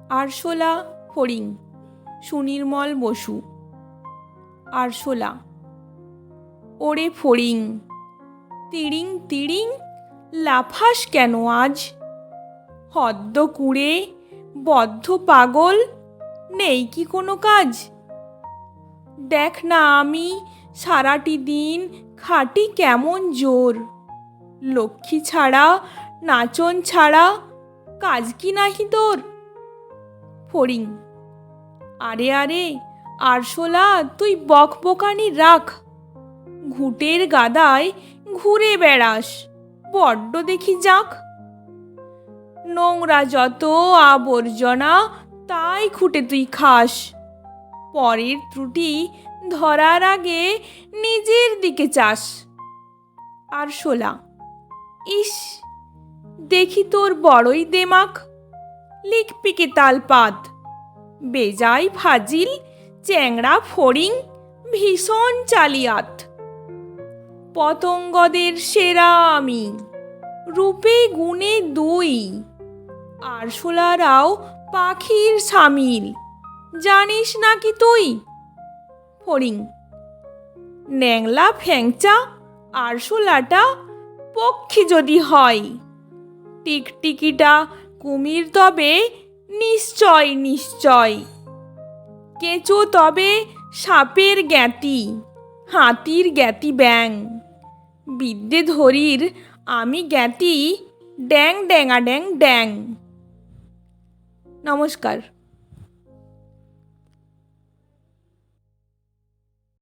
আরশোলা ফড়িং সুনির্মল বসু। আরশোলা। ওরে ফড়িং, তিড়িং তিড়িং লাফাস কেন আজ? হদ্দ কুঁড়ে, বদ্ধ পাগল, নেই কি কোনো কাজ? দেখ না আমি সারাটি দিন খাটি কেমন জোর, লক্ষ্মী ছাড়া নাচন ছাড়া কাজ কি নাহি তোর? ফড়িং। আরে আরে আরশোলা, তুই বকবকানি রাখ, ঘুঁটের গাদায় ঘুরে বেড়াস, বড্ড দেখি জাঁক। নোংরা যত আবর্জনা তাই খুঁটে তুই খাস, পরের ত্রুটি ধরার আগে নিজের দিকে চাস। আরশোলা। ইস, দেখি তোর বড়ই দেমাক, লিকপিকে তালপাত, বেজায় ফাজিল, চ্যাংড়া ফড়িং, ভীষণ চালিয়াত। পতঙ্গদের সেরা আমি, রূপে গুণে দুই, আরশোলারাও পাখির সামিল, জানিস নাকি তুই? ফড়িং। ন্যাংলা ফ্যাংচা আরশোলাটা পক্ষী যদি হয়, টিকটিকিটা কুমির তবে নিশ্চয় নিশ্চয়, কেঁচো তবে সাপের জ্ঞাতি, হাতির জ্ঞাতি ব্যাং, বিদ্যে ধরির আমি জ্ঞাতি, ড্যাং ড্যাঙা ড্যাং ড্যাং। নমস্কার।